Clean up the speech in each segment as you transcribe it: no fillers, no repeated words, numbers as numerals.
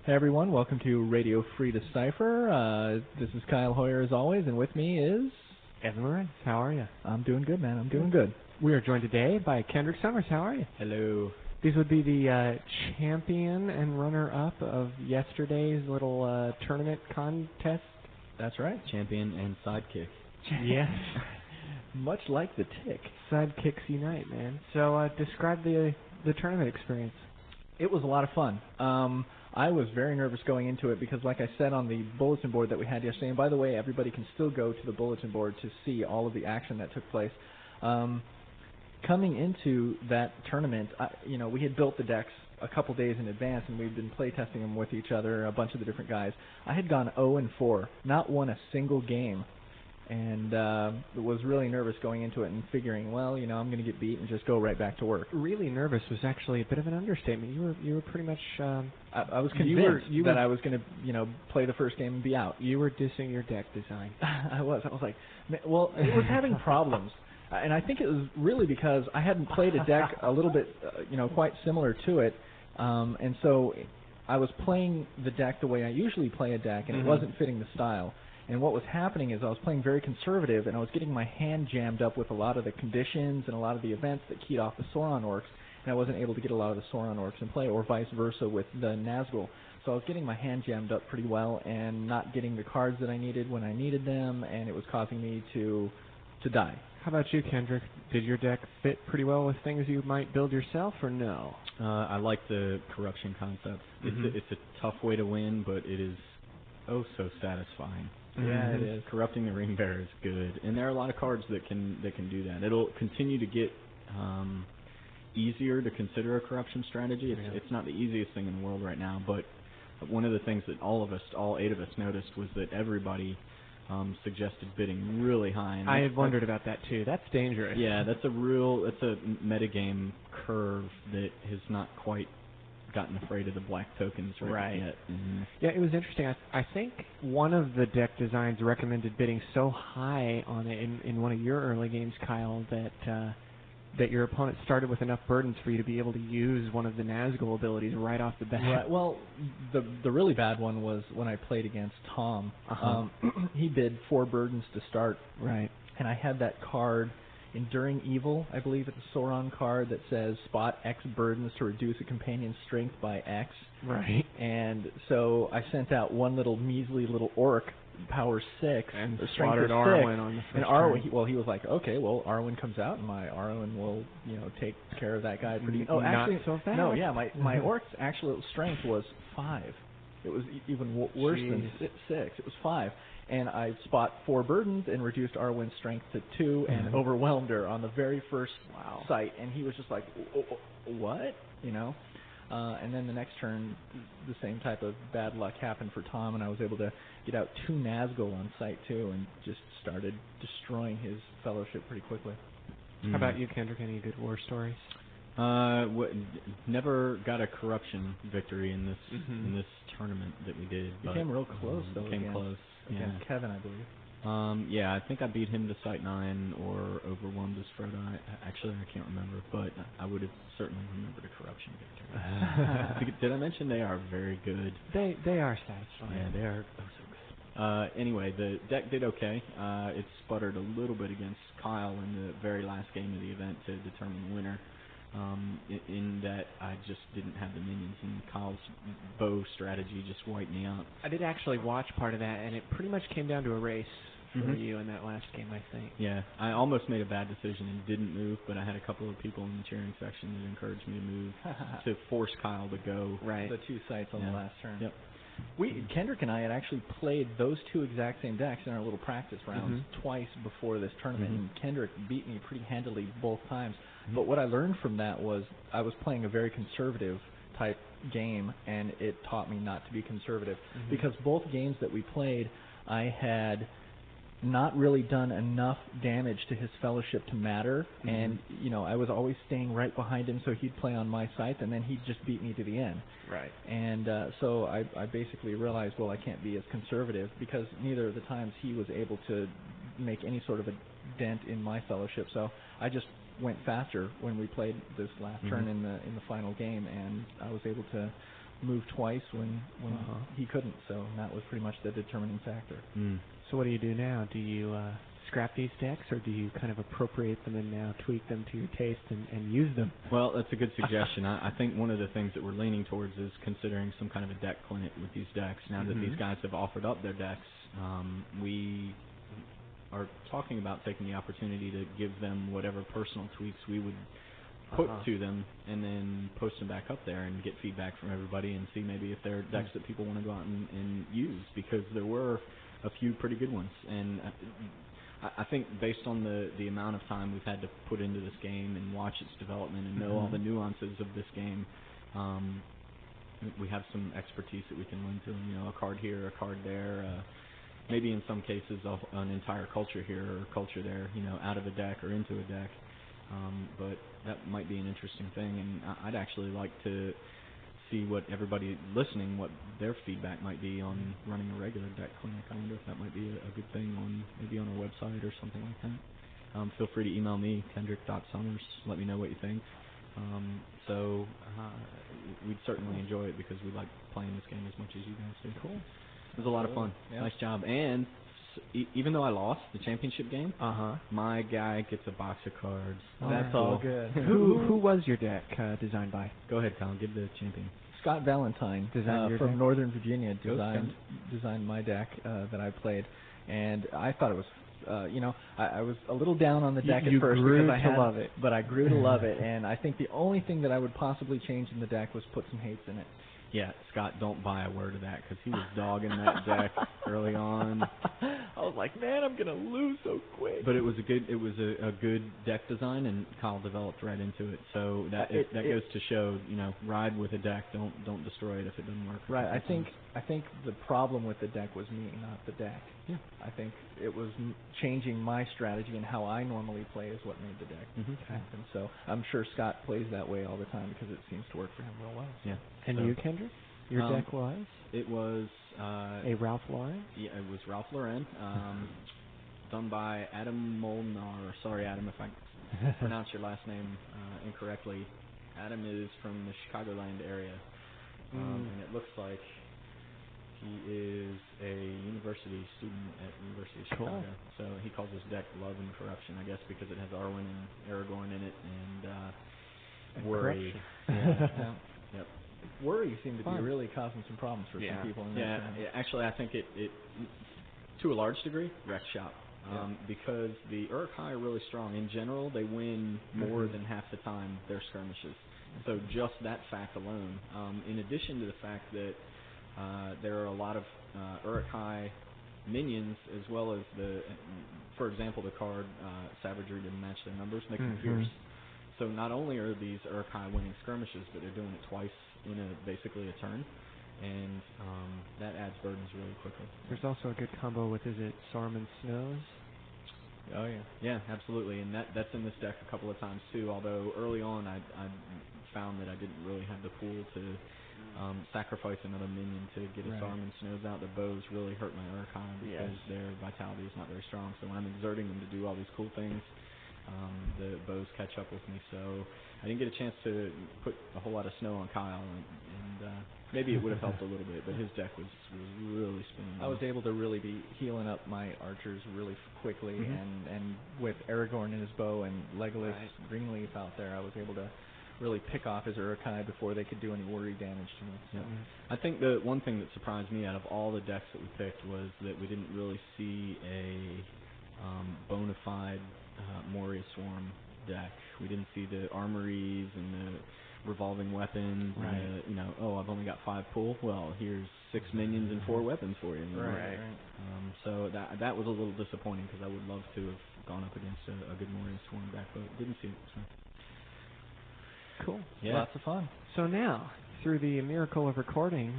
Hey everyone, welcome to Radio Free Decipher. This is Kyle Hoyer as always, and with me is... Evan Lorenz. How are you? I'm doing good, man. I'm doing good. We are joined today by Kendrick Summers. How are you? Hello. These would be the champion and runner-up of yesterday's little tournament contest. That's right. Champion and sidekick. Yes. Much like the Tick. Sidekicks unite, man. So describe the tournament experience. It was a lot of fun. I was very nervous going into it because, like I said on the bulletin board that we had yesterday, and by the way, everybody can still go to the bulletin board to see all of the action that took place. Coming into that tournament, we had built the decks a couple days in advance, and we'd been playtesting them with each other, a bunch of the different guys. I had gone 0-4, not won a single game, and was really nervous going into it and figuring, well, I'm going to get beat and just go right back to work. Really nervous was actually a bit of an understatement. You were pretty much... I was convinced that I was going to, play the first game and be out. You were dissing your deck design. I was like, well, it was having problems. And I think it was really because I hadn't played a deck a little bit, quite similar to it. And so I was playing the deck the way I usually play a deck, and it wasn't fitting the style. And what was happening is I was playing very conservative, and I was getting my hand jammed up with a lot of the conditions and a lot of the events that keyed off the Sauron Orcs, and I wasn't able to get a lot of the Sauron Orcs in play, or vice versa with the Nazgul. So I was getting my hand jammed up pretty well and not getting the cards that I needed when I needed them, and it was causing me to die. How about you, Kendrick? Did your deck fit pretty well with things you might build yourself, or no? I like the corruption concept. It's a tough way to win, but it is so satisfying. Yeah, it is. Corrupting the Ring Bearer is good, and there are a lot of cards that can do that. It'll continue to get easier to consider a corruption strategy. It's not the easiest thing in the world right now, but one of the things that all 8 of us noticed was that everybody suggested bidding really high. And I had wondered about that too. That's dangerous. Yeah, that's a metagame curve that has not quite gotten afraid of the black tokens right yet. Yeah, it was interesting. I think one of the deck designs recommended bidding so high on it in one of your early games, Kyle, that your opponent started with enough burdens for you to be able to use one of the Nazgul abilities right off the bat. Right. Well, the really bad one was when I played against Tom. He bid 4 burdens to start. Right. And I had that card, Enduring Evil, I believe it's a Sauron card that says spot X burdens to reduce a companion's strength by X. Right. And so I sent out one measly little orc, power 6, and strength of 6. Arwen on the first and Arwen, he was like, okay, well, Arwen comes out, and my Arwen will, take care of that guy pretty... Oh, actually, not so fast. No, yeah, my orc's actual strength was 5. It was even worse than 6. It was 5. And I spot 4 burdens and reduced Arwen's strength to 2 and overwhelmed her on the very first sight. And he was just like, what? And then the next turn, the same type of bad luck happened for Tom, and I was able to get out 2 Nazgul on sight too, and just started destroying his fellowship pretty quickly. How about you, Kendrick? Any good war stories? Never got a corruption victory in this tournament that we did. You came real close though. Came close. Against Kevin, I believe. I think I beat him to Sight 9 or overwhelmed his Frodo. Actually, I can't remember, but I would have certainly remembered a corruption victory. Did I mention they are very good? They are satisfying. Yeah, they are so good. Anyway, the deck did okay. It sputtered a little bit against Kyle in the very last game of the event to determine the winner. In that I just didn't have the minions, and Kyle's bow strategy just wiped me out. I did actually watch part of that, and it pretty much came down to a race for you in that last game, I think. Yeah, I almost made a bad decision and didn't move, but I had a couple of people in the cheering section that encouraged me to move to force Kyle to go. Right. The 2 sites on the last turn. Yep. Kendrick and I had actually played those 2 exact same decks in our little practice rounds twice before this tournament, and Kendrick beat me pretty handily both times. But what I learned from that was I was playing a very conservative type game, and it taught me not to be conservative. Because both games that we played, I had not really done enough damage to his fellowship to matter, and I was always staying right behind him, so he'd play on my side, and then he'd just beat me to the end. Right. And so I basically realized, well, I can't be as conservative, because neither of the times he was able to make any sort of a dent in my fellowship. So I just went faster when we played this last turn in the final game, and I was able to move twice when he couldn't. So that was pretty much the determining factor. So what do you do now? Do you scrap these decks, or do you kind of appropriate them and now tweak them to your taste and use them? Well, that's a good suggestion. I think one of the things that we're leaning towards is considering some kind of a deck clinic with these decks. Now that these guys have offered up their decks, we are talking about taking the opportunity to give them whatever personal tweaks we would put to them, and then post them back up there and get feedback from everybody and see maybe if there are decks that people want to go out and use, because there were a few pretty good ones. And I think based on the amount of time we've had to put into this game and watch its development and know all the nuances of this game, we have some expertise that we can lend to them. You know, a card here, a card there, maybe in some cases an entire culture here or culture there, you know, out of a deck or into a deck. But that might be an interesting thing, and I'd actually like to see what everybody listening, what their feedback might be on running a regular deck clinic. I wonder if that might be a good thing maybe on our website or something like that. Feel free to email me, Kendrick.Summers. Let me know what you think. So we'd certainly enjoy it because we like playing this game as much as you guys do. Cool. It was a lot of fun. Yeah. Nice job. And even though I lost the championship game, my guy gets a box of cards. That's all good. Who was your deck designed by? Go ahead, Kyle. Give the champion. Scott Valentine from deck? Northern Virginia designed my deck that I played, and I thought it was. I was a little down on the deck at first because I had to love it, but I grew to love it, and I think the only thing that I would possibly change in the deck was put some hates in it. Yeah, Scott, don't buy a word of that because he was dogging that deck early on. I was like, man, I'm gonna lose so quick. But it was a good deck design, and Kyle developed right into it. So that goes to show, you know, ride with a deck. Don't destroy it if it doesn't work. Right. I think the problem with the deck was me, not the deck. Yeah. I think it was changing my strategy and how I normally play is what made the deck happen. So I'm sure Scott plays that way all the time because it seems to work for him real well. Yeah. And you, Kendrick? Your deck was? It was a Ralph Lauren? Yeah, it was Ralph Lauren, done by Adam Molnar. Sorry, Adam, if I pronounce your last name incorrectly. Adam is from the Chicagoland area, and it looks like he is a university student at University of Chicago. So he calls his deck Love and Corruption, I guess, because it has Arwen and Aragorn in it, and Worry. Yep. Worry seemed to be really causing some problems for some people in that tournament. Actually, I think it to a large degree wrecked shop because the Uruk-hai are really strong. In general, they win more than half the time their skirmishes. So just that fact alone, in addition to the fact that there are a lot of Uruk-hai minions, as well as for example, the card Savagery didn't match their numbers, make them fierce. So not only are these Uruk-hai winning skirmishes, but they're doing it twice in basically a turn, and that adds burdens really quickly. There's also a good combo with, is it Saruman Snows? Oh yeah. Yeah, absolutely, and that's in this deck a couple of times too. Although early on, I found that I didn't really have the pool to sacrifice another minion to get a Saruman Snows out. The bows really hurt my Uruk-hai because their vitality is not very strong. So when I'm exerting them to do all these cool things, the bows catch up with me. So I didn't get a chance to put a whole lot of snow on Kyle, and maybe it would have helped a little bit, but his deck was really spinning. I was able to really be healing up my archers really quickly, and with Aragorn and his bow and Legolas Greenleaf out there, I was able to really pick off his Uruk-hai before they could do any worry damage to me. So. I think the one thing that surprised me out of all the decks that we picked was that we didn't really see a bona fide Moria Swarm deck. We didn't see the armories and the revolving weapons. And I've only got 5 pool. Well, here's 6 minions and 4 weapons for you. So that was a little disappointing because I would love to have gone up against a good Moria Swarm deck, but didn't see it. So. Cool. Yeah. Lots of fun. So now, through the miracle of recording,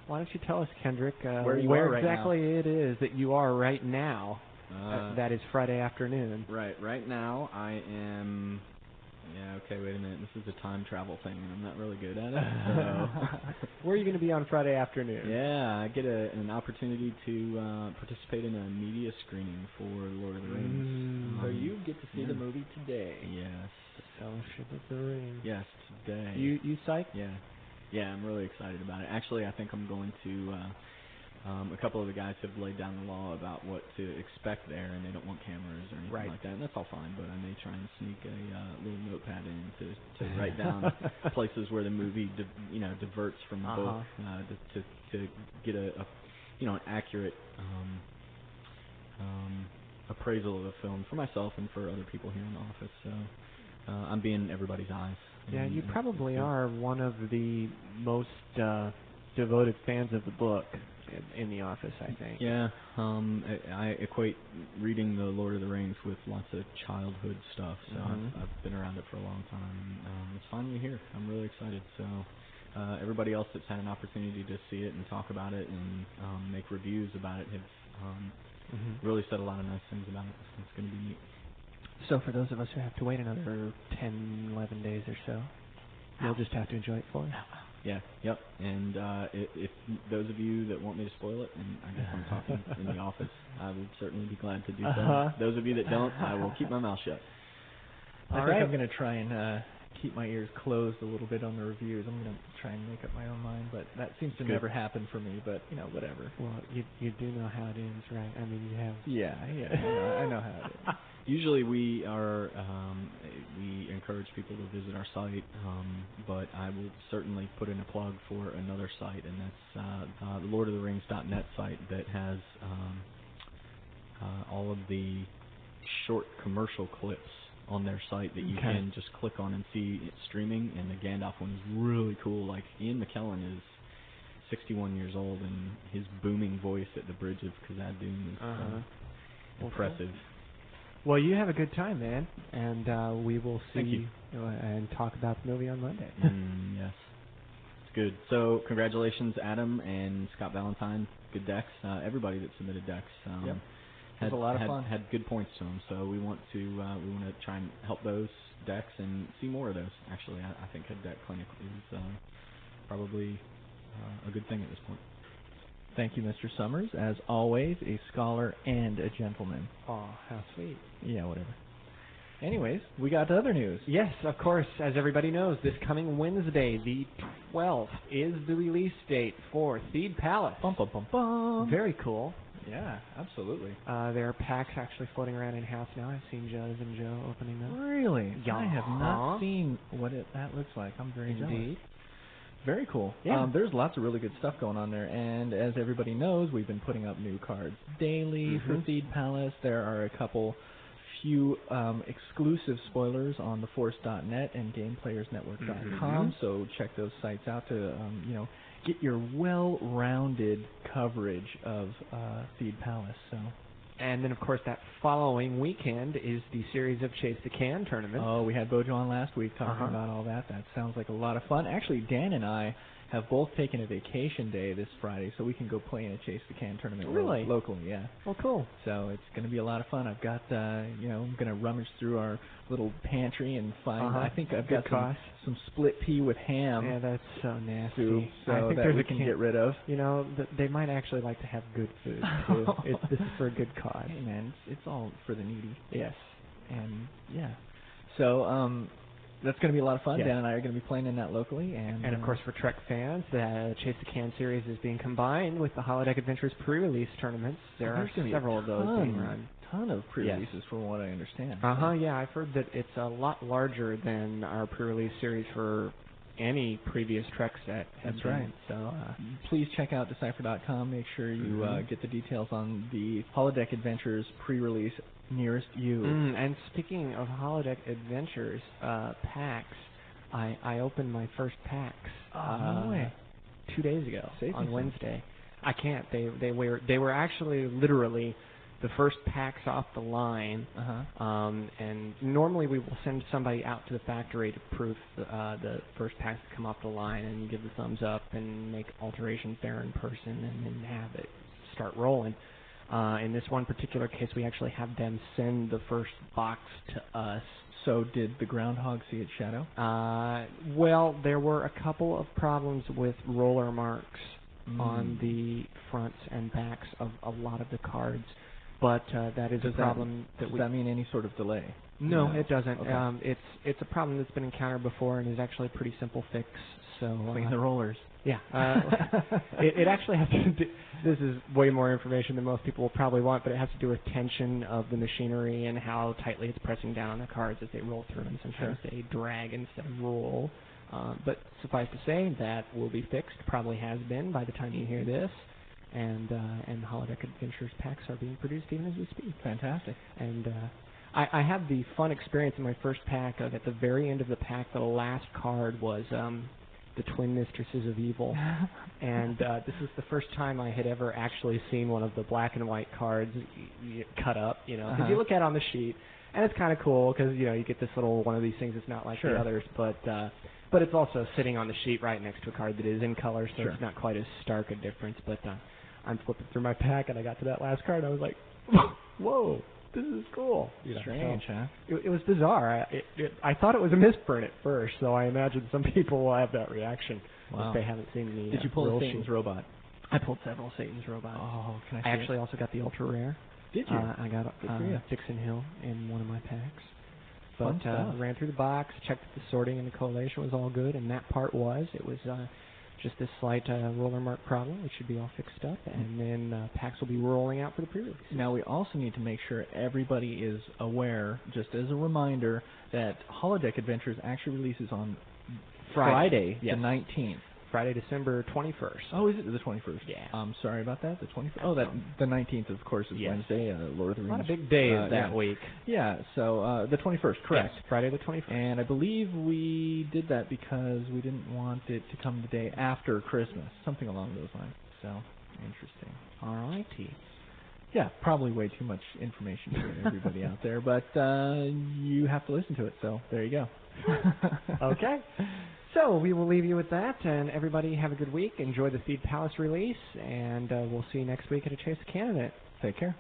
why don't you tell us, Kendrick, where exactly it is that you are right now? That is Friday afternoon. Right now I am... Yeah, okay, wait a minute. This is a time travel thing, and I'm not really good at it. So. Where are you going to be on Friday afternoon? Yeah, I get an opportunity to participate in a media screening for Lord of the Rings. So you get to see the movie today. Yes. The Fellowship of the Ring. Yes, today. You psyched? Yeah. Yeah, I'm really excited about it. Actually, I think I'm going to. A couple of the guys have laid down the law about what to expect there, and they don't want cameras or anything like that, and that's all fine. But I may try and sneak a little notepad in to write down places where the movie, diverts from the book, to get a an accurate appraisal of the film for myself and for other people here in the office. So I'm being everybody's eyes. Yeah, you probably are one of the most devoted fans of the book in the office, I think. Yeah, I equate reading the Lord of the Rings with lots of childhood stuff, so I've been around it for a long time. It's finally here. I'm really excited. So everybody else that's had an opportunity to see it and talk about it and make reviews about it have really said a lot of nice things about it. It's going to be neat. So for those of us who have to wait another 10, 11 days or so, you'll just have to enjoy it fully. Yeah, yep. And if those of you that want me to spoil it, and I guess I'm talking in the office, I would certainly be glad to do so. Those of you that don't, I will keep my mouth shut. I think I'm going to try and keep my ears closed a little bit on the reviews. I'm going to try and make up my own mind, but that seems to never happen for me, but, whatever. Well, you do know how it is, right? I mean, you have... Yeah, I know how it is. Usually we encourage people to visit our site, but I will certainly put in a plug for another site, and that's the LordOfTheRings.net site that has all of the short commercial clips on their site that you can just click on and see it streaming, and the Gandalf one is really cool. Like, Ian McKellen is 61 years old, and his booming voice at the Bridge of Khazad-dûm is impressive. Well, you have a good time, man, and we will see you and talk about the movie on Monday. Yes. It's good. So, congratulations, Adam and Scott Valentine. Good decks. Everybody that submitted decks. Had a lot of fun. Had good points to them. So we want to try and help those decks and see more of those. Actually, I think a deck clinic is probably a good thing at this point. Thank you, Mr. Summers. As always, a scholar and a gentleman. Oh, how sweet. Yeah, whatever. Anyways, we got other news. Yes, of course. As everybody knows, this coming Wednesday, the 12th, is the release date for Theed Palace. Bum, bum, bum, bum. Very cool. Yeah, absolutely. There are packs actually floating around in-house now. I've seen Joe's and Joe opening them. Really? Yeah. I have not seen what that looks like. I'm very jealous. Very cool. Yeah. There's lots of really good stuff going on there, and as everybody knows, we've been putting up new cards daily for Theed Palace. There are a few exclusive spoilers on theforce.net and gameplayersnetwork.com, so check those sites out to get your well-rounded coverage of Theed Palace. So. And then, of course, that following weekend is the series of Chase the Can tournaments. Oh, we had Bojo on last week talking about all that. That sounds like a lot of fun. Actually, Dan and I have both taken a vacation day this Friday, so we can go play in a Chase the Can tournament locally. Yeah. Well, cool. So it's going to be a lot of fun. I've got, I'm going to rummage through our little pantry and find. I think I've got some split pea with ham. Yeah, that's so nasty. Soup, so I think that we can get rid of. They might actually like to have good food too. This is for a good cause. Hey man, it's all for the needy. Yes. And yeah. So that's going to be a lot of fun. Yes. Dan and I are going to be playing in that locally. And of course, for Trek fans, the Chase the Can series is being combined with the Holodeck Adventures pre-release tournaments. There are several of those being run. Ton of pre-releases from what I understand. Yeah, I've heard that it's a lot larger than our pre-release series for any previous Trek set. That's right. So please check out Decipher.com. Make sure you get the details on the Holodeck Adventures pre-release nearest you. And speaking of Holodeck Adventures packs, I opened my first packs 2 days ago on Wednesday. I can't. They were actually literally the first packs off the line, and normally we will send somebody out to the factory to proof the first packs that come off the line and give the thumbs up and make alterations there in person and then have it start rolling. In this one particular case, we actually have them send the first box to us. So did the groundhog see its shadow? Well, there were a couple of problems with roller marks on the fronts and backs of a lot of the cards. but that is a problem does that mean any sort of delay? No, it doesn't. Okay. It's a problem that's been encountered before and is actually a pretty simple fix. So clean the rollers. Yeah. It actually has to do, this is way more information than most people will probably want, but it has to do with tension of the machinery and how tightly it's pressing down on the cards as they roll through, and sometimes they drag instead of roll. But suffice to say, that will be fixed, probably has been by the time you hear this, and Holodeck Adventures packs are being produced even as we speak. Fantastic. And I had the fun experience in my first pack of, at the very end of the pack, the last card was the Twin Mistresses of Evil, and this is the first time I had ever actually seen one of the black and white cards cut up, because you look at it on the sheet, and it's kind of cool, because, you get this little one of these things that's not like the others, but it's also sitting on the sheet right next to a card that is in color, so it's not quite as stark a difference, but I'm flipping through my pack, and I got to that last card, and I was like, whoa. This is cool. Strange, huh? It was bizarre. I thought it was a misprint at first, so I imagine some people will have that reaction if they haven't seen the Did you pull a Satan's Robot? I pulled several Satan's Robots. Oh, can I see I actually also got the Ultra Rare. Did you? I got Dixon Hill in one of my packs. Fun But stuff. ran through the box, checked that the sorting and the collation was all good, and that part was. It was just this slight roller mark problem, which should be all fixed up, and then packs will be rolling out for the pre-release. Now, we also need to make sure everybody is aware, just as a reminder, that Holodeck Adventures actually releases on Friday the 19th. Friday, December 21st. Oh, is it the 21st? Yeah. Sorry about that. The 21st. Oh, the 19th, of course, is Wednesday. Lord of the Rings. A lot of big days that week. Yeah. So the 21st, correct? Yes, Friday the 21st. And I believe we did that because we didn't want it to come the day after Christmas, something along those lines. So interesting. All righty. Yeah, probably way too much information for everybody out there, but you have to listen to it. So there you go. Okay. So we will leave you with that, and everybody have a good week. Enjoy the Feed Palace release, and we'll see you next week at A Chase of Candidate. Take care.